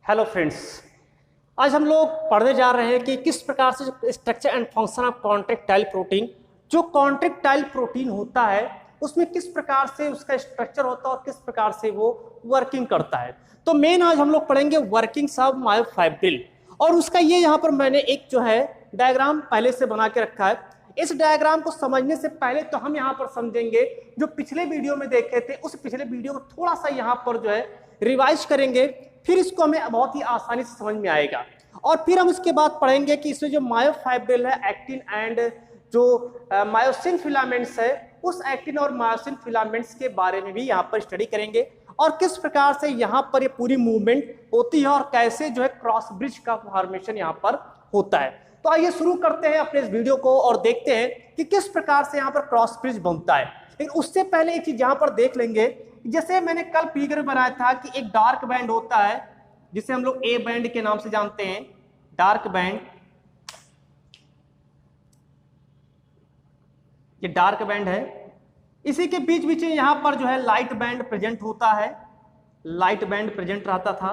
Hello friends, आज हम लोग पढ़ने जा रहे हैं कि किस प्रकार से structure and function of contractile protein, जो कॉन्ट्रैक्टाइल प्रोटीन होता है उसमें किस प्रकार से उसका स्ट्रक्चर होता है और किस प्रकार से वो वर्किंग करता है। तो मेन आज हम लोग पढ़ेंगे वर्किंग्स ऑफ मायोफाइब्रिल, और उसका ये यहाँ पर मैंने एक जो है डायग्राम पहले से बना के रखा है। इस डायग्राम को समझने से पहले तो हम यहाँ पर समझेंगे जो पिछले वीडियो में देखे थे, उस पिछले वीडियो को थोड़ा सा यहाँ पर जो है रिवाइज करेंगे, फिर इसको हमें बहुत ही आसानी से समझ में आएगा। और फिर हम उसके बाद पढ़ेंगे कि इसमें जो मायोफाइब्रिल है, एक्टिन एंड जो मायोसिन फिलामेंट्स है, उस एक्टिन और मायोसिन फिलामेंट्स के बारे में भी यहाँ पर स्टडी करेंगे और किस प्रकार से यहाँ पर ये पूरी मूवमेंट होती है और कैसे जो है क्रॉस ब्रिज का फॉर्मेशन यहाँ पर होता है। तो आइए शुरू करते हैं अपने इस वीडियो को और देखते हैं कि किस प्रकार से यहाँ पर क्रॉस ब्रिज बनता है। लेकिन उससे पहले एक चीज यहाँ पर देख लेंगे, जैसे मैंने कल फिगर बनाया था कि एक डार्क बैंड होता है जिसे हम लोग ए बैंड के नाम से जानते हैं, डार्क बैंड। ये डार्क बैंड है, इसी के बीच बीच यहां पर जो है लाइट बैंड प्रेजेंट होता है, लाइट बैंड प्रेजेंट रहता था।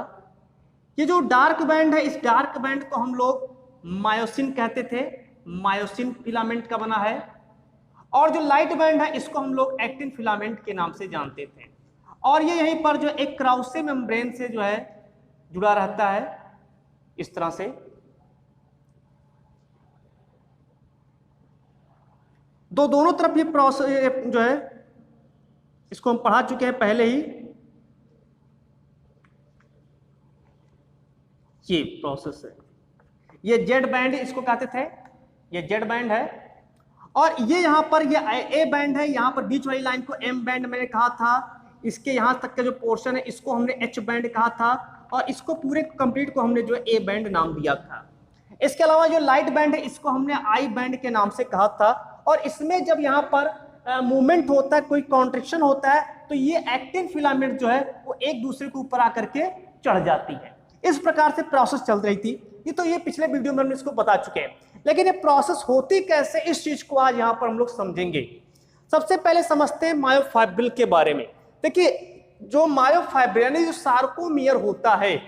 ये जो डार्क बैंड है, इस डार्क बैंड को हम लोग मायोसिन कहते थे, मायोसिन फिलामेंट का बना है। और जो लाइट बैंड है इसको हम लोग एक्टिन फिलामेंट के नाम से जानते थे। और ये यहीं पर जो एक क्राउसे मेम्ब्रेन से जो है जुड़ा रहता है इस तरह से। दोनों तरफ ये प्रोसेस जो है इसको हम पढ़ा चुके हैं पहले ही, ये प्रोसेस है। ये जेड बैंड इसको कहते थे, ये जेड बैंड है। और ये यहां पर ये ए बैंड है, यहां पर बीच वाली लाइन को एम बैंड मैंने कहा था। इसके यहां तक का जो पोर्शन है इसको हमने एच बैंड कहा था, और इसको पूरे कंप्लीट को हमने जो ए बैंड नाम दिया था। इसके अलावा जो लाइट बैंड है इसको हमने आई बैंड के नाम से कहा था। और इसमें जब यहाँ पर मूवमेंट होता है, कोई कॉन्ट्रैक्शन होता है, तो ये एक्टिन फिलामेंट जो है वो एक दूसरे के ऊपर आकर के चढ़ जाती है। इस प्रकार से प्रोसेस चल रही थी। ये पिछले वीडियो में हम इसको बता चुके हैं, लेकिन ये प्रोसेस होती कैसे, इस चीज को आज यहाँ पर हम लोग समझेंगे। सबसे पहले समझते हैं मायोफाइब्रिल के बारे में। देखिए, जो मायोफाइब्रिल यानी जो सार्कोमियर होता है,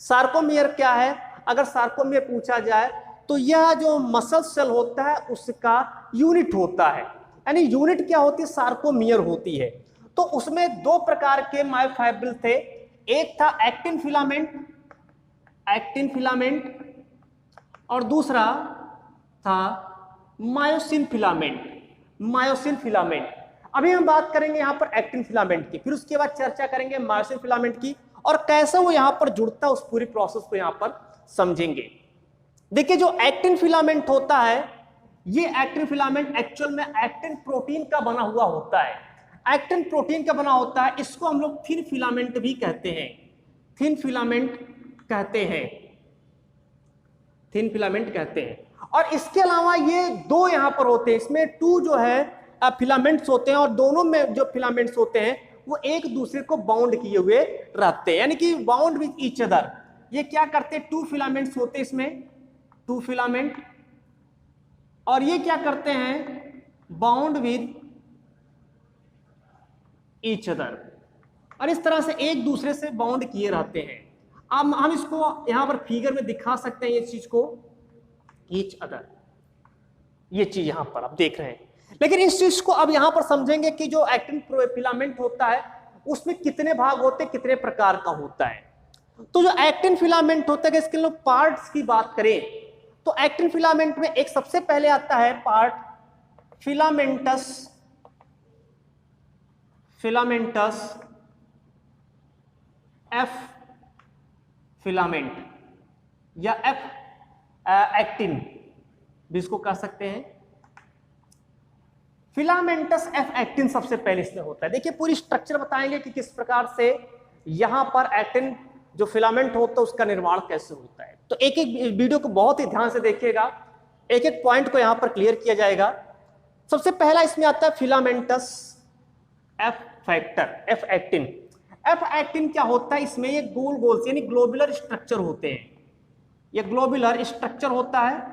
सार्कोमियर क्या है? अगर सार्कोमियर पूछा जाए तो यह जो मसल सेल होता है उसका यूनिट होता है। यानी यूनिट क्या होती है? सार्कोमियर होती है। तो उसमें दो प्रकार के मायोफाइब्रिल थे, एक था एक्टिन फिलामेंट, एक्टिन फिलामेंट, और दूसरा था मायोसिन फिलामेंट, मायोसिन फिलामेंट। अभी हम बात करेंगे यहां पर एक्टिन फिलामेंट की, फिर उसके बाद चर्चा करेंगे मायोसिन फिलामेंट की और कैसे वो यहां पर जुड़ता है, उस पूरी प्रोसेस को यहां पर समझेंगे। देखिए, जो एक्टिन फिलामेंट होता है, ये एक्टिन फिलामेंट एक्चुअल में एक्टिन प्रोटीन का बना हुआ होता है, एक्टिन प्रोटीन का बना होता है। इसको हम लोग थिन फिलामेंट भी कहते हैं, थिन फिलामेंट कहते हैं, थिन फिलामेंट कहते हैं। और इसके अलावा ये दो यहां पर होते हैं, इसमें टू जो है फिलामेंट्स होते हैं, और दोनों में जो फिलामेंट्स होते हैं वो एक दूसरे को बाउंड किए हुए रहते हैं, यानी कि बाउंड विद ईच अदर। ये क्या करते हैं? टू फिलामेंट्स होते हैं इसमें, टू फिलामेंट, और ये क्या करते हैं? बाउंड विद ईच अदर, और इस तरह से एक दूसरे से बाउंड किए रहते हैं। अब हम इसको यहां पर फिगर में दिखा सकते हैं, ये चीज को, ईच अदर, ये चीज यहां पर आप देख रहे हैं। लेकिन इस चीज को अब यहां पर समझेंगे कि जो एक्टिन फिलामेंट होता है उसमें कितने भाग होते हैं, कितने प्रकार का होता है। तो जो एक्टिन फिलामेंट होता है, इसके लोग पार्ट्स की बात करें तो एक्टिन फिलामेंट में एक सबसे पहले आता है part filamentous, filamentous F filament, या एफ एक्टिन भी इसको कह सकते हैं। फिलामेंटस एफ एक्टिन सबसे पहले इसमें होता है। देखिए, पूरी स्ट्रक्चर बताएंगे कि किस प्रकार से यहां पर एक्टिन जो फिलामेंट होता है उसका निर्माण कैसे होता है। तो एक एक वीडियो को बहुत ही ध्यान से देखिएगा, एक एक पॉइंट को यहां पर क्लियर किया जाएगा। सबसे पहला इसमें आता है filamentous F factor, F actin. F actin क्या होता है? इसमें ये गोल गोल से यानी ग्लोबुलर स्ट्रक्चर होते हैं, ये ग्लोबुलर स्ट्रक्चर होता है।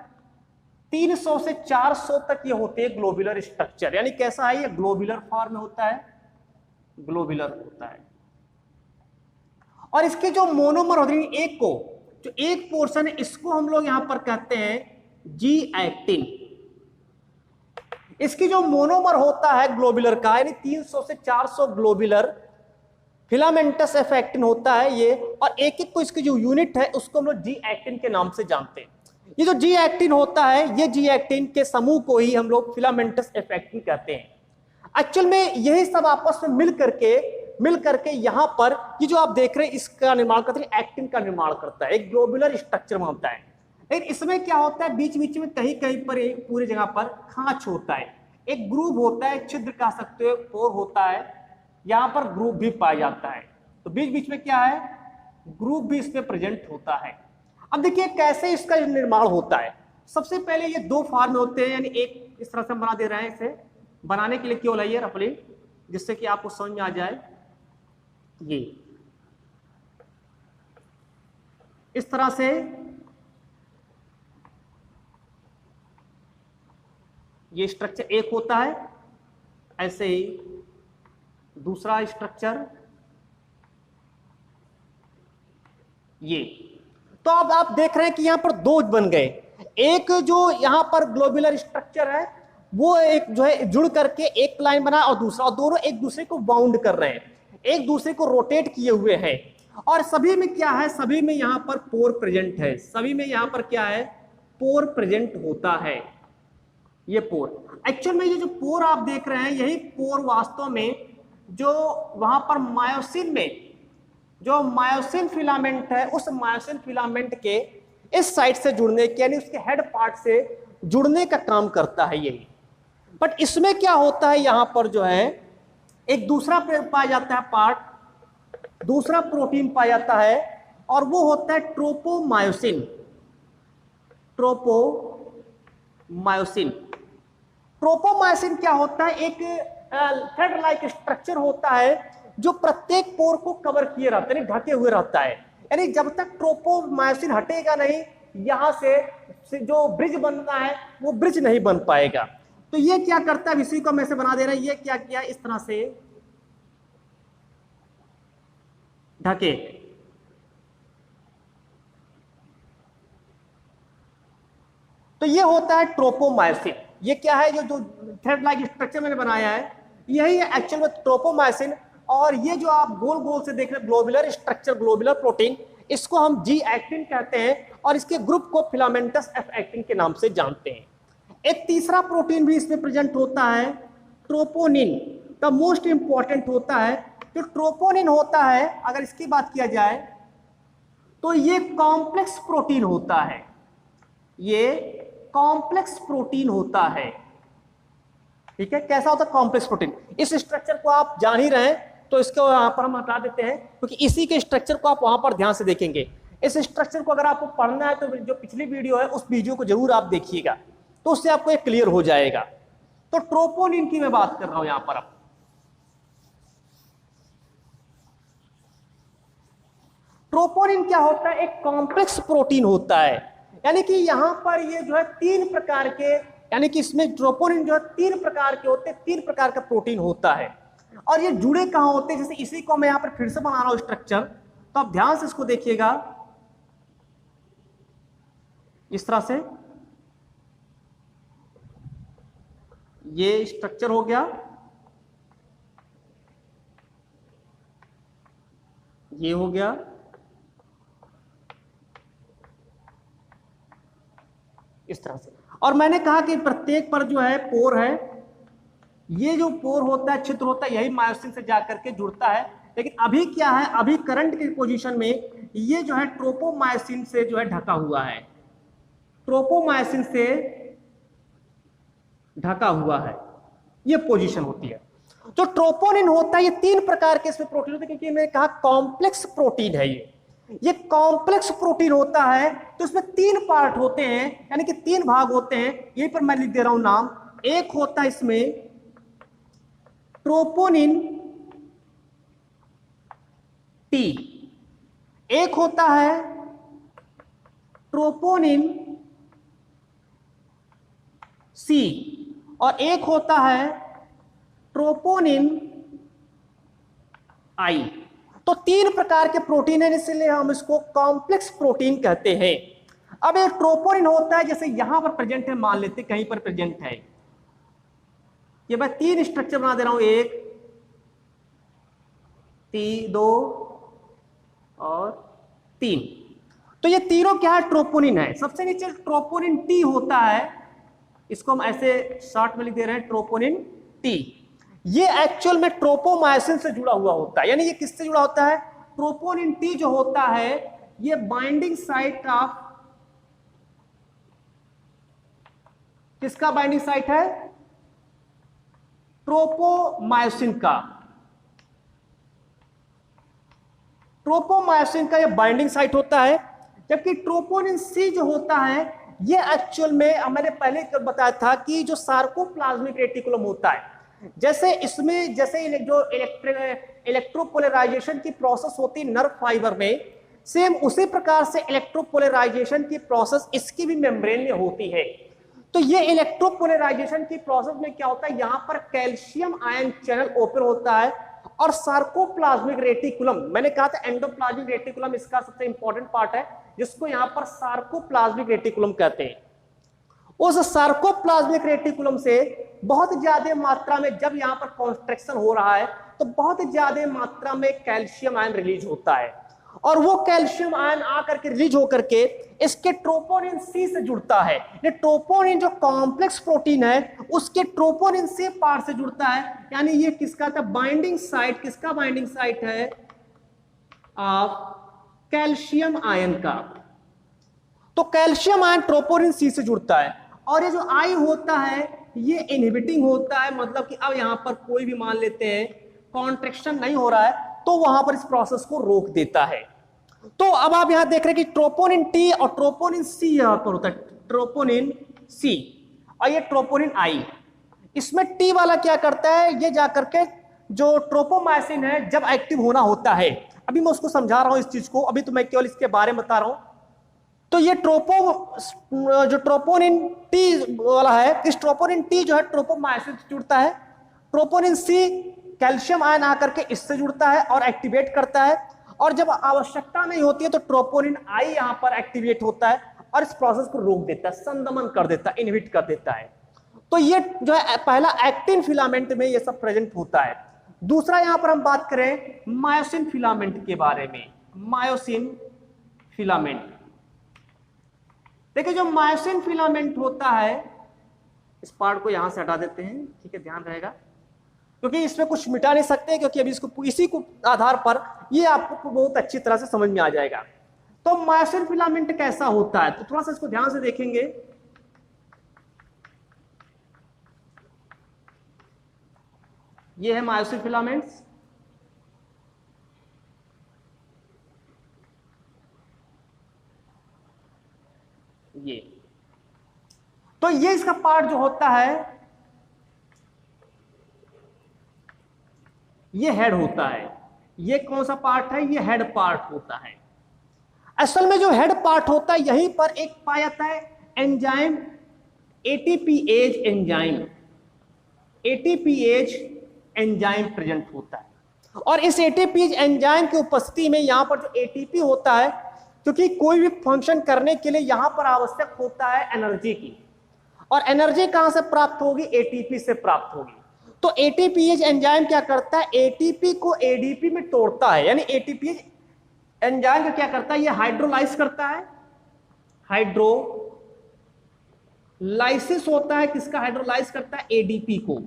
300 से 400 तक ये होते हैं ग्लोबुलर स्ट्रक्चर। यानी कैसा है? ये ग्लोबुलर फॉर्म में होता है, ग्लोबुलर होता है। और इसके जो मोनोमर होते हैं एक को, जो एक पोर्शन है इसको हम लोग यहां पर कहते हैं जी एक्टिन। इसकी जो मोनोमर होता है ग्लोबुलर का, यानी 300 से 400 ग्लोबुलर फिलामेंटस एफ एक्टिन होता है ये, और एक एक को इसकी जो यूनिट है उसको हम लोग जी एक्टिन के नाम से जानते हैं। ये जो जी एक्टिन होता है, ये जी एक्टिन के समूह को ही हम लोग फिलामेंटस एफ एक्टिन कहते हैं। एक्चुअल में यही सब आपस में मिल करके यहां पर ये जो आप देख रहे हैं इसका निर्माण करते हैं, एक्टिन का निर्माण करता है, एक ग्लोबुलर स्ट्रक्चर बनता है। लेकिन इसमें क्या होता है, बीच बीच में कहीं कहीं पर एक पूरी जगह पर खांच होता है, एक ग्रूव होता है, छिद्र कह सकते हो, पोर होता है, यहां पर ग्रूव भी पाया जाता है। तो बीच बीच में क्या है, ग्रूव भी इसमें प्रेजेंट होता है। अब देखिए कैसे इसका निर्माण होता है। सबसे पहले ये दो फॉर्म में होते हैं, यानी एक इस तरह से हम बना दे रहे हैं, इसे बनाने के लिए क्यों लाइए रफली, जिससे कि आपको समझ में आ जाए। ये इस तरह से ये स्ट्रक्चर एक होता है, ऐसे ही दूसरा स्ट्रक्चर ये। तो अब आप देख रहे हैं कि यहां पर दो बन गए, एक जो यहां पर ग्लोबुलर स्ट्रक्चर है वो एक जो है जुड़ करके एक लाइन बना, और दूसरा, और दोनों एक दूसरे को बाउंड कर रहे हैं, एक दूसरे को रोटेट किए हुए हैं। और सभी में क्या है, सभी में यहां पर पोर प्रेजेंट है, सभी में यहां पर क्या है, पोर प्रेजेंट होता है। ये पोर, एक्चुअल में ये जो पोर आप देख रहे हैं, यही पोर वास्तव में जो वहां पर मायोसिन में जो मायोसिन फिलामेंट है, उस मायोसिन फिलामेंट के इस साइड से जुड़ने के, यानी उसके हेड पार्ट से जुड़ने का काम करता है यही। बट इसमें क्या होता है, यहां पर जो है एक दूसरा पाया जाता है पार्ट, दूसरा प्रोटीन पाया जाता है, और वो होता है ट्रोपोमायोसिन। ट्रोपोमायोसिन ट्रोपोमायोसिन क्या होता है, एक थ्रेड लाइक स्ट्रक्चर होता है जो प्रत्येक पोर को कवर किए रहता है, ढके हुए रहता है। यानी जब तक ट्रोपोमायोसिन हटेगा नहीं, यहां से जो ब्रिज बनना है वो ब्रिज नहीं बन पाएगा। तो ये क्या करता है, इसी को मैं से बना दे रहा है, ये क्या किया, इस तरह से ढके। तो ये होता है ट्रोपोमायोसिन। ये क्या है, जो थ्रेड लाइक स्ट्रक्चर मैंने बनाया है, यही है एक्चुअल में ट्रोपोमायोसिन। और ये जो आप गोल गोल से देख रहे हैं ग्लोबुलर स्ट्रक्चर, ग्लोबुलर प्रोटीन, इसको हम जी एक्टिन कहते हैं, और इसके ग्रुप को फिलामेंटस एफ एक्टिन के नाम से जानते हैं। एक तीसरा प्रोटीन भी इसमें प्रेजेंट होता है, ट्रोपोनिन, द मोस्ट इंपॉर्टेंट होता है। जो ट्रोपोनिन होता है, अगर इसकी बात किया जाए तो ये कॉम्प्लेक्स प्रोटीन होता है, ये कॉम्प्लेक्स प्रोटीन होता है। ठीक है, कैसा होता है कॉम्प्लेक्स प्रोटीन, इस स्ट्रक्चर को आप जान ही रहे हैं, तो इसको यहां पर हम हटा देते हैं, क्योंकि इसी के स्ट्रक्चर को आप वहां पर ध्यान से देखेंगे। इस स्ट्रक्चर को अगर आपको पढ़ना है तो जो पिछली वीडियो है उस वीडियो को जरूर आप देखिएगा, तो उससे आपको एक क्लियर हो जाएगा। तो ट्रोपोनिन की मैं बात कर रहा हूं यहां पर। अब ट्रोपोनिन क्या होता है, एक कॉम्प्लेक्स प्रोटीन होता है, यानी कि यहां पर ये जो है तीन प्रकार के, यानी कि इसमें ट्रोपोनिन जो है तीन प्रकार के होते हैं, तीन प्रकार का प्रोटीन होता है। और ये जुड़े कहां होते हैं, जैसे इसी को मैं यहां पर फिर से बना रहा हूं स्ट्रक्चर, तो आप ध्यान से इसको देखिएगा, इस तरह से ये स्ट्रक्चर हो गया, ये हो गया, इस तरह से। और मैंने कहा कि प्रत्येक पर जो है पोर है, ये जो पोर होता है, छिद्र होता है, यही मायोसिन से जाकर के जुड़ता है। लेकिन अभी क्या है, अभी करंट की पोजीशन में ये जो है ट्रोपोमायोसिन से जो है ढका हुआ है, ट्रोपोमायोसिन से ढका हुआ है, ये पोजीशन होती है। जो ट्रोपोनिन होता है, ये तीन प्रकार के इसमें प्रोटीन होते हैं, क्योंकि मैंने कहा कॉम्प्लेक्स प्रोटीन है ये कॉम्प्लेक्स प्रोटीन होता है। तो इसमें तीन पार्ट होते हैं, यानी कि तीन भाग होते हैं, यहीं पर मैं लिख दे रहा हूं नाम। एक होता है इसमें ट्रोपोनिन टी, एक होता है ट्रोपोनिन सी, और एक होता है ट्रोपोनिन आई। तो 3 प्रकार के प्रोटीन है, इसलिए हम इसको कॉम्प्लेक्स प्रोटीन कहते हैं। अब एक ट्रोपोनिन होता है, जैसे यहां पर प्रेजेंट है, मान लेते कहीं पर प्रेजेंट है, ये मैं 3 स्ट्रक्चर बना दे रहा हूं, 1 2 और 3। तो ये तीनों क्या है, ट्रोपोनिन है। सबसे नीचे ट्रोपोनिन टी होता है, इसको हम ऐसे शॉर्ट में लिख दे रहे हैं, ट्रोपोनिन टी। ये एक्चुअल में ट्रोपोमायोसिन से जुड़ा हुआ होता है, यानी ये किससे जुड़ा होता है, ट्रोपोनिन टी जो होता है ये बाइंडिंग साइट ऑफ, किसका बाइंडिंग साइट है, ट्रोपोमायोसिन का। ट्रोपोमायोसिन का ये बाइंडिंग साइट होता है। जबकि ट्रोपोनिन सी जो होता है ये एक्चुअल में मैंने पहले बताया था कि जो सार्कोप्लाज्मिक रेटिकुलम होता है, जैसे इसमें जैसे जो इलेक्ट्रोपोलराइजेशन की प्रोसेस होती है नर्व फाइबर में, सेम उसी प्रकार से इलेक्ट्रोपोलराइजेशन की प्रोसेस इसकी भी मेम्ब्रेन में होती है। तो ये इलेक्ट्रोपोलराइजेशन की प्रोसेस में क्या होता है, यहां पर कैल्शियम आयन चैनल ओपन होता है और सार्कोप्लाज्मिक रेटिकुलम, मैंने कहा था एंडोप्लाज्मिक रेटिकुलम इसका सबसे इंपॉर्टेंट पार्ट है, जिसको यहां पर सार्कोप्लाज्मिक रेटिकुलम कहते हैं। उस सार्कोप्लाज्मिक रेटिकुलम से बहुत ज्यादा मात्रा में जब यहां पर कॉन्ट्रैक्शन हो रहा है तो बहुत ज्यादा मात्रा में कैल्शियम आयन रिलीज होता है, और वो कैल्शियम आयन आकर के रिलीज होकर के इसके ट्रोपोनिन सी से जुड़ता है। ये ट्रोपोनिन जो कॉम्प्लेक्स प्रोटीन है उसके ट्रोपोनिन सी पार्ट से जुड़ता है, यानी ये किसका था, बाइंडिंग साइट, किसका बाइंडिंग साइट है, ऑफ कैल्शियम आयन का। तो कैल्शियम आयन ट्रोपोनिन सी से जुड़ता है, और ये जो आई होता है ये इनहिबिटिंग होता है, मतलब कि अब यहां पर कोई भी मान लेते हैं कॉन्ट्रैक्शन नहीं हो रहा है तो वहां पर इस प्रोसेस को रोक देता है। तो अब आप यहां देख रहे हैं कि ट्रोपोनिन टी और ट्रोपोनिन सी यहां पर होता है, ट्रोपोनिन सी और ये ट्रोपोनिन आई। इसमें टी वाला क्या करता है, ये जाकर के जो ट्रोपोमायोसिन है जब एक्टिव होना होता है, अभी मैं उसको समझा रहा हूं इस चीज को, अभी तो मैं केवल इसके बारे में बता रहा हूं। तो ये जो ट्रोपोनिन टी वाला है, इस ट्रोपोनिन टी जो है ट्रोपोमायोसिन से जुड़ता है, ट्रोपोनिन सी कैल्शियम आयन आकर के इससे जुड़ता है और एक्टिवेट करता है, और जब आवश्यकता नहीं होती है तो ट्रोपोनिन आई यहां पर एक्टिवेट होता है और इस प्रोसेस को रोक देता है, संदमन कर देता है, इनहिबिट कर देता है। तो ये जो है पहला एक्टिन फिलामेंट में ये सब प्रेजेंट होता है। दूसरा यहां पर हम बात करें मायोसिन फिलामेंट के बारे में, मायोसिन फिलामेंट। देखिए जो मायोसिन फिलामेंट होता है, इस पार्ट को यहां से हटा देते हैं, ठीक है, ध्यान रहेगा, क्योंकि इसमें कुछ मिटा नहीं सकते, क्योंकि अभी इसको इसी को आधार पर ये आपको बहुत अच्छी तरह से समझ में आ जाएगा। तो मायोसिन फिलामेंट कैसा होता है, तो थोड़ा सा इसको ध्यान से देखेंगे। ये है मायोसिन फिलामेंट्स, ये तो ये इसका पार्ट जो होता है ये हेड होता है। ये कौन सा पार्ट है, ये हेड पार्ट होता है। असल में जो हेड पार्ट होता है यहीं पर एक पाया जाता है enzyme, ATPase enzyme, ATPase enzyme present होता है, और इस एटीपीएज एंजाइम की उपस्थिति में यहां पर जो एटीपी होता है, क्योंकि कोई भी फंक्शन करने के लिए यहां पर आवश्यक होता है एनर्जी की, और एनर्जी कहां से प्राप्त होगी, एटीपी से प्राप्त होगी। तो एटीपीएज एंजाइम क्या करता है, एटीपी को एडीपी में तोड़ता है, यानी एटीपीएज एंजाइम का क्या करता है, ये हाइड्रोलाइज करता है, हाइड्रोलाइसिस होता है, किसका हाइड्रोलाइज करता है, एडीपी को,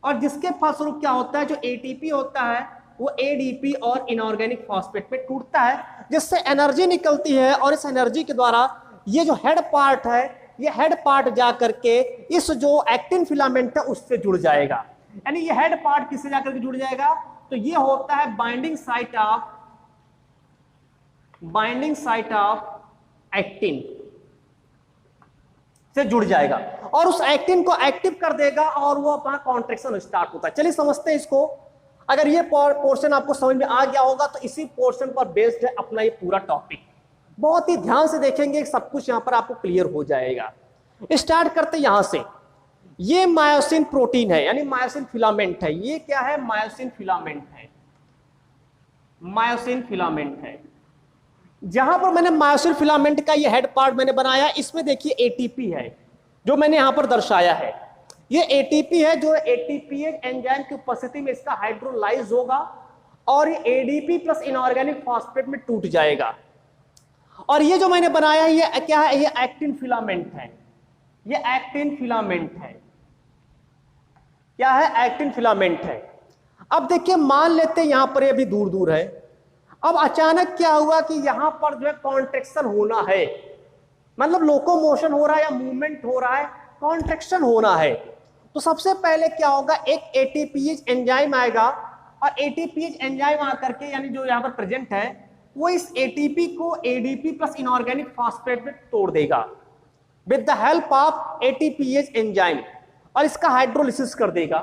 और जिसके फलस्वरूप क्या होता है, जो एटीपी होता है वो एडीपी और इनऑर्गेनिक फॉस्फेट में टूटता है, जिससे एनर्जी निकलती है, और इस एनर्जी के द्वारा ये जो हेड पार्ट है, ये हेड पार्ट जाकर के इस जो एक्टिन फिलामेंट है उससे जुड़ जाएगा। यानी ये हेड पार्ट किससे जाकर के जुड़ जाएगा, तो ये होता है बाइंडिंग साइट ऑफ एक्टिन से जुड़ जाएगा, और उस एक्टिन को एक्टिव कर देगा और वो अपना कॉन्ट्रैक्शन स्टार्ट होता है। चलिए समझते हैं इसको। अगर ये पोर्शन आपको समझ में आ गया होगा तो इसी पोर्शन पर बेस्ड है अपना ये पूरा टॉपिक। बहुत ही ध्यान से देखेंगे, सब कुछ यहां पर आपको क्लियर हो जाएगा। स्टार्ट करते यहां से। ये मायोसिन प्रोटीन है, यानी मायोसिन फिलामेंट है। ये क्या है, मायोसिन फिलामेंट है। मायोसिन फिलामेंट है। जहां पर मैंने मायोसिन फिलामेंट का ये हेड पार्ट मैंने बनाया, इसमें देखिए एटीपी है जो मैंने यहां पर दर्शाया है। ये एटीपी है जो एटीपी एंजाइम की उपस्थिति में इसका हाइड्रोलाइज होगा और ये एडीपी प्लस इनऑर्गेनिक फॉस्फेट में टूट जाएगा। और ये जो मैंने बनाया है ये क्या है, ये एक्टिन फिलामेंट है। ये एक्टिन फिलामेंट है। क्या है, एक्टिन फिलामेंट है। अब देखिए मान लेते हैं यहां पर ये अभी दूर दूर है। अब अचानक क्या हुआ कि यहां पर जो है कॉन्ट्रैक्शन होना है, मतलब लोकोमोशन हो रहा है या मूवमेंट हो रहा है, कॉन्ट्रैक्शन होना है। तो सबसे पहले क्या होगा, एक एटीपीएज एंजाइम आएगा और एटीपीएज एंजाइम आकर के यानी जो यहां पर प्रेजेंट है वो इस एटीपी को एडीपी प्लस इनऑर्गेनिक फॉस्फेट में तोड़ देगा with the help of ATPase enzyme और इसका हाइड्रोलिसिस कर देगा।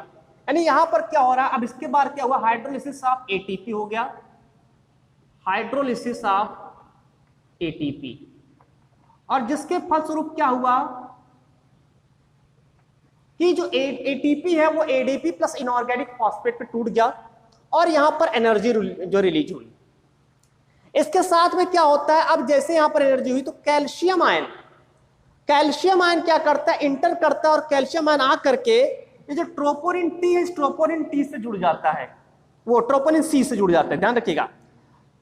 यानी यहां पर क्या हो रहा है, अब इसके बाद क्या हुआ, हाइड्रोलिसिस ऑफ एटीपी हो गया, हाइड्रोलिसिस ऑफ एटीपी, और जिसके फलस्वरूप क्या हुआ कि जो एटीपी है वो एडीपी प्लस इनऑर्गेनिक फॉस्फेट पे टूट गया और यहां पर एनर्जी जो रिलीज हुई। इसके साथ में क्या होता है, अब जैसे यहां पर एनर्जी हुई तो कैल्शियम आयन क्या करता है, इंटर करता है और कैल्शियम आयन आकर के ये जो ट्रोपोनिन टी है, इस ट्रोपोनिन टी से जुड़ जाता है, वो ट्रोपोनिन सी से जुड़ जाता है, ध्यान रखिएगा।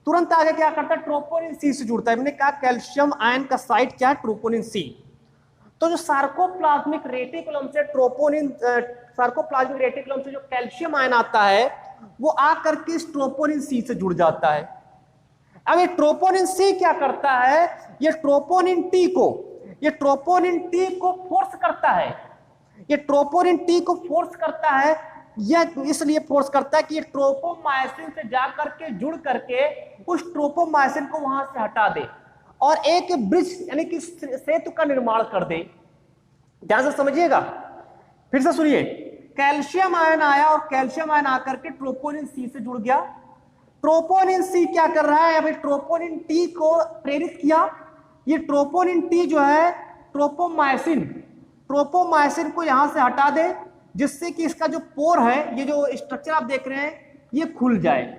तुरंत आगे क्या करता है, ट्रोपोनिन सी से जुड़ता है। मैंने कहा कैल्शियम आयन का साइट क्या है, ट्रोपोनिन सी। तो जो सार्कोप्लाज्मिक रेटिकुलम से सार्कोप्लाज्मिक रेटिकुलम से जो कैल्शियम आयन आता है वो आकर के इस ट्रोपोनिन सी से जुड़ जाता है। अब ये ट्रोपोनिन सी क्या करता है, ये ट्रोपोनिन टी को फोर्स करता है। ये ट्रोपोनिन टी को फोर्स करता है, यह इसलिए फोर्स करता है कि ये ट्रोपोमायोसिन से जाकर के जुड़ करके उस ट्रोपोमायोसिन को वहां से हटा दे और एक ब्रिज यानी कि सेतु का निर्माण कर दे। ध्यान से समझिएगा, फिर से सुनिए। कैल्शियम आयन आया और कैल्शियम आयन आकर के ट्रोपोनिन सी से जुड़ गया। ट्रोपोनिन सी क्या कर रहा है, अभी ट्रोपोनिन टी को प्रेरित किया। ये ट्रोपोनिन टी जो है ट्रोपोमायोसिन को यहां से हटा दे, जिससे कि इसका जो पोर है, ये जो स्ट्रक्चर आप देख रहे हैं, ये खुल जाए।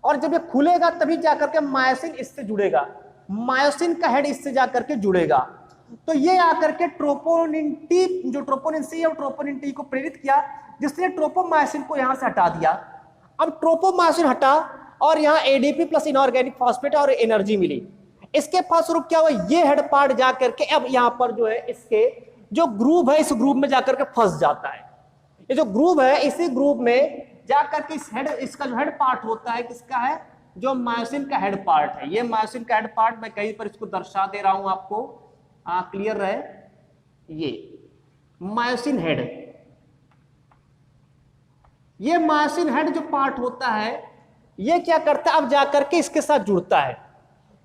और जब ये खुलेगा तभी जाकर के मायोसिन इससे जुड़ेगा, मायोसिन का हेड इससे जाकर के जुड़ेगा। तो ये आकर के ट्रोपोनिन टी, जो ट्रोपोनिन सी है, ट्रोपोनिन टी को प्रेरित किया, जिसने ट्रोपोमायोसिन को यहां से हटा दिया। अब ट्रोपोमायोसिन हटा और यहाँ एडीपी प्लस इनऑर्गेनिक फॉस्फेट और एनर्जी मिली। इसके फलस्वरूप क्या हुआ, ये हेड पार्ट जाकर के अब यहाँ पर जो है इसके जो ग्रूव है, इस ग्रूव में जाकर के फंस जाता है। ये जो ग्रूव है, इसी ग्रूव में जाकर के इसका जो हेड पार्ट होता है, किसका है, जो मायोसिन का हेड पार्ट है। ये मायोसिन का हेड पार्ट मैं कहीं पर इसको दर्शा दे रहा हूं आपको, क्लियर रहे। ये मायोसिन हेड, ये मायोसिन हेड जो पार्ट होता है, ये क्या करता है, अब जाकर के इसके साथ जुड़ता है।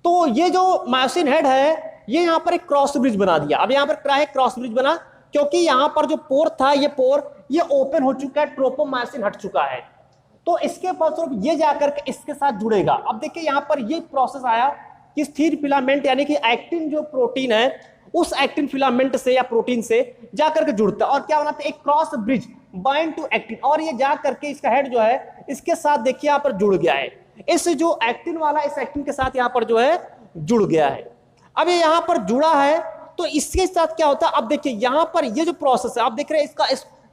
तो ये जो मायोसिन हेड है, ये यहां पर एक क्रॉस ब्रिज बना दिया। अब यहां पर क्या है, क्रॉस ब्रिज बना, क्योंकि यहां पर जो पोर था, ये पोर ये ओपन हो चुका है, ट्रोपोमायोसिन हट चुका है। तो इसके फलस्वरूप ये जाकर के इसके साथ जुड़ेगा। अब देखिए यहां पर ये प्रोसेस आया कि स्थिर फिलामेंट यानी कि एक्टिन जो प्रोटीन है, उस एक्टिन फिलामेंट से या प्रोटीन से जाकर के जुड़ता है और क्या बनाता है, एक cross bridge bind to actin, और ये जाकर के इसका हेड जो है इसके साथ देखिए यहां पर जुड़ गया है। इस जो एक्टिन वाला इस एक्टिन के साथ यहां पर जो है जुड़ गया है। अब ये यहां पर जुड़ा है तो इसके साथ क्या होता है, अब देखिए यहां पर ये जो प्रोसेस है, आप देख रहे हैं इसका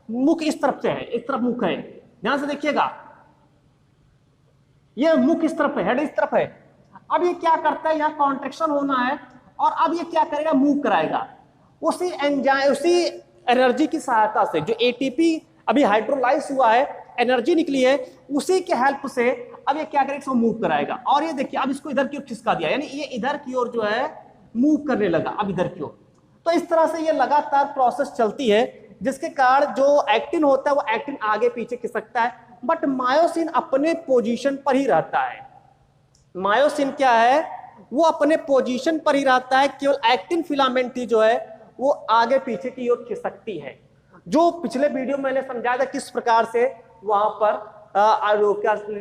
मुख इस तरफ से है, इस तरफ मुख है, ध्यान से देखिएगा, ये मुख इस तरफ है, हेड इस तरफ है। अब ये क्या करता है, यहाँ कॉन्ट्रैक्शन होना है और अब ये क्या करेगा, मूव कराएगा उसी एंजाइम, उसी एनर्जी की सहायता से। जो एटीपी अभी हाइड्रोलाइज हुआ है, एनर्जी निकली है, उसी के हेल्प से अब ये क्या करेगा, इसको मूव कराएगा। और ये देखिए अब इसको इधर की ओर खिसका दिया, यानी ये इधर की ओर जो है मूव करने लगा, अब इधर की ओर। तो इस तरह से ये लगातार प्रोसेस चलती है, जिसके कारण जो एक्टिन होता है वो एक्टिन आगे पीछे खिसकता है, बट मायोसिन अपने पोजीशन पर ही रहता है। मायोसिन क्या है, वो अपने पोजीशन पर ही रहता है, केवल एक्टिन फिलामेंट ही जो है वो आगे पीछे की ओर खिसकती है। जो पिछले वीडियो में मैंने समझाया था किस प्रकार से वहां पर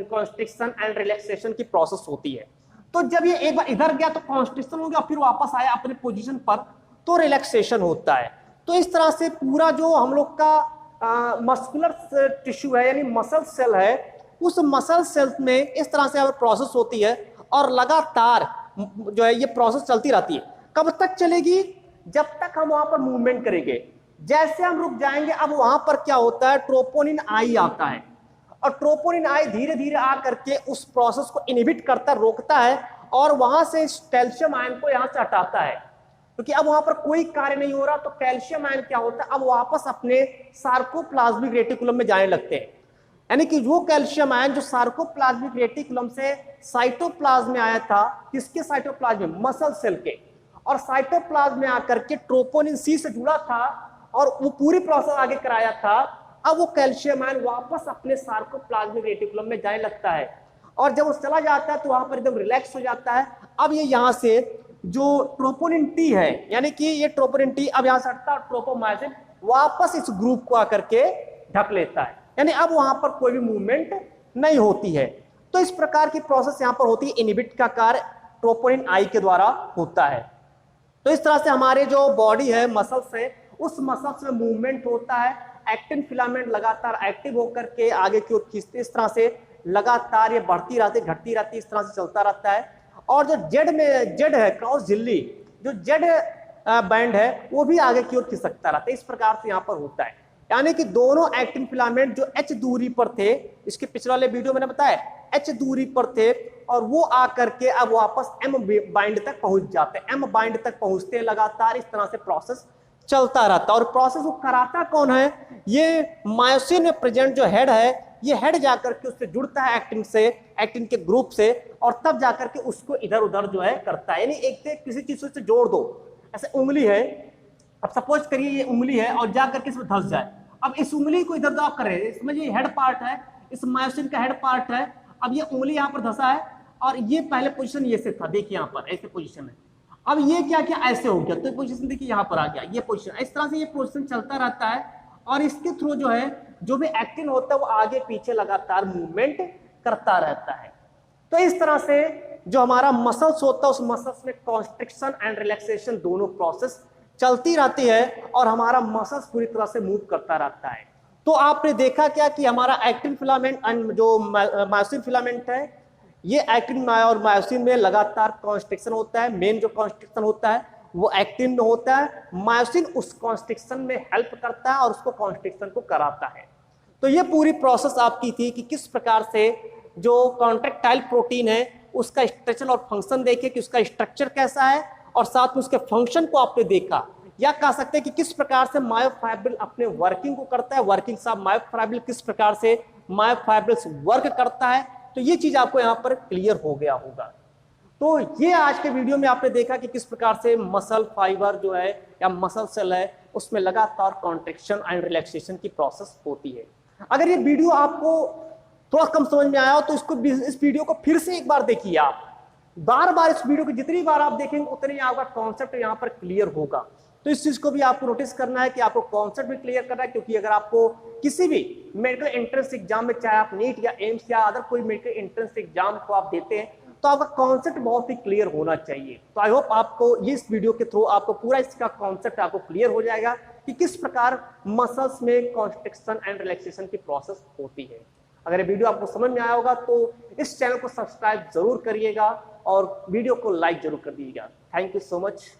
कॉन्स्ट्रिक्शन एंड रिलैक्सेशन की प्रोसेस होती है। तो जब ये एक बार इधर गया तो कॉन्स्ट्रिक्शन हो गया, फिर वापस आया अपने पोजीशन पर तो रिलैक्सेशन होता है। तो इस तरह से पूरा जो हम लोग का मस्कुलर टिश्यू है यानी मसल सेल है, उस मसल सेल्स में इस तरह से प्रोसेस होती है और लगातार जो है ये प्रोसेस चलती रहती है। कब तक चलेगी? जब तक हम वहां पर मूवमेंट करेंगे। जैसे हम रुक जाएंगे, अब वहां पर क्या होता है, ट्रोपोनिन आई आता है और ट्रोपोनिन आई धीरे धीरे आकर के उस प्रोसेस को इनहिबिट करता, रोकता है और वहां से कैल्शियम आयन को यहां से हटाता है, क्योंकि अब वहां पर कोई कार्य नहीं हो रहा। तो कैल्शियम आयन क्या होता है, अब वापस अपने सार्कोप्लाज्मिक रेटिकुलम में जाने लगते हैं। यानी कि वो कैल्शियम आयन जो सार्कोप्लाज्मिक रेटिकुलम से साइटोप्लाज्म में आया था, किसके साइटोप्लाज्म में? मसल सेल के। और साइटोप्लाज्म में आकर के ट्रोपोनिन सी से जुड़ा था और वो पूरी प्रोसेस आगे कराया था। अब वो कैल्शियम आयन वापस अपने सार्कोप्लाज्मिक रेटिकुलम में जाने लगता है और जब वो चला जाता है तो वहां पर एकदम रिलैक्स हो जाता है। अब ये यहां से जो ट्रोपोनिन टी है, यानी कि ये ट्रोपोनिन टी अब यहां से हटता है, ट्रोपोमायोसिन वापस इस ग्रुप को आकर के ढक लेता है, यानी अब वहां पर कोई भी मूवमेंट नहीं होती है। तो इस प्रकार की प्रोसेस यहां पर होती है, इनहिबिट का कार्य ट्रोपोनिन आई के द्वारा होता है। तो इस तरह से हमारे जो बॉडी है, मसल्स है, उस मसल्स में मूवमेंट होता है। एक्टिन फिलामेंट लगातार एक्टिव होकर के आगे की ओर खींचते, इस तरह से लगातार ये बढ़ती रहती, घटती रहती, इस तरह से चलता रहता है। और जो जेड है, क्रॉस झिल्ली, जो जेड बैंड है, वो भी आगे की ओर खिसकता रहता है। इस प्रकार से यहाँ पर होता है, यानी कि दोनों एक्टिन फिलामेंट जो एच दूरी पर थे, इसके पिछले वाले वीडियो मैंने बताया एच दूरी पर थे, और वो आकर के अब वापस एम बाइंड तक पहुंच जाते हैं। एम बाइंड तक पहुंचते लगातार इस तरह से प्रोसेस चलता रहता है। और प्रोसेस को कराता कौन है? ये मायोसिन में प्रेजेंट जो हेड है, ये हेड जाकर के उससे जुड़ता है एक्टिन से, एक्टिन के ग्रुप से, और तब जाकर के उसको इधर उधर जो है करता है। यानी एक से किसी चीज से जोड़ दो, ऐसे उंगली है, अब सपोज करिए ये उंगली है और जाकर के इसमें धंस जाए। अब इस उंगली को इधर उधर आप कर रहे हैं, इसमें ये हेड पार्ट है, इस मायोसिन का हेड पार्ट है। अब ये उंगली यहाँ पर धंसा है और ये पहले पोजीशन ये से था, देखिए यहाँ पर ऐसे पोजीशन है। अब ये क्या किया, ऐसे हो गया, तो पोजीशन देखिए यहाँ पर आ गया, ये पोजीशन। इस तरह से ये पोजीशन चलता रहता है और इसके थ्रू जो है जो भी एक्टिन होता है वो आगे पीछे लगातार मूवमेंट करता रहता है। तो इस तरह से जो हमारा मसल्स होता है, उस मसल्स में कॉन्स्ट्रिक्शन एंड रिलैक्सेशन दोनों प्रोसेस चलती रहती है और हमारा मसल्स पूरी तरह से मूव करता रहता है। तो आपने देखा क्या कि हमारा एक्टिन फिलामेंट एंड जो मायोसिन फिलामेंट है, ये एक्टिन और मायोसिन में लगातार कॉन्स्ट्रिक्शन होता है। मेन जो कॉन्स्ट्रिक्शन होता है वो एक्टिन में होता है, मायोसिन उस कॉन्स्ट्रिक्शन में हेल्प करता है और उसको कॉन्स्ट्रिक्शन को कराता है। तो ये पूरी प्रोसेस आपकी थी कि किस प्रकार से जो कॉन्ट्रैक्टाइल प्रोटीन है उसका स्ट्रक्चर और फंक्शन देखे कि उसका स्ट्रक्चर कैसा है, और साथ में उसके फंक्शन को आपने देखा। या कह सकते हैं कि किस प्रकार से मायोफाइब्रिल अपने वर्किंग को करता है, वर्किंग ऑफ मायोफाइब्रिल किस प्रकार से मायोफाइब्रिल्स वर्क करता है। तो ये चीज आपको यहाँ पर क्लियर हो गया होगा। तो ये आज के वीडियो में आपने देखा कि किस प्रकार से मसल फाइबर जो है या मसल सेल है उसमें लगातार कॉन्ट्रैक्शन एंड रिलैक्सेशन की प्रोसेस होती है। अगर ये वीडियो आपको थोड़ा कम समझ में आया हो तो इस वीडियो को फिर से एक बार देखिए। आप बार बार इस वीडियो को जितनी बार आप देखेंगे उतनी आपका कॉन्सेप्ट यहाँ पर क्लियर होगा। तो इस चीज को भी आपको नोटिस करना है कि आपको कॉन्सेप्ट भी क्लियर करना है, क्योंकि अगर आपको किसी भी मेडिकल एंट्रेंस एग्जाम में, चाहे आप नीट या एम्स या अदर कोई मेडिकल एंट्रेंस एग्जाम को आप देते हैं, तो आपका कॉन्सेप्ट बहुत ही क्लियर होना चाहिए। तो आई होप आपको इस वीडियो के थ्रू आपको पूरा इसका कॉन्सेप्ट आपको क्लियर हो जाएगा कि किस प्रकार मसल्स में कॉन्स्ट्रिक्शन एंड रिलैक्सेशन की प्रोसेस होती है। अगर ये वीडियो आपको समझ में आया होगा तो इस चैनल को सब्सक्राइब जरूर करिएगा और वीडियो को लाइक जरूर कर दीजिएगा। Thank you so much.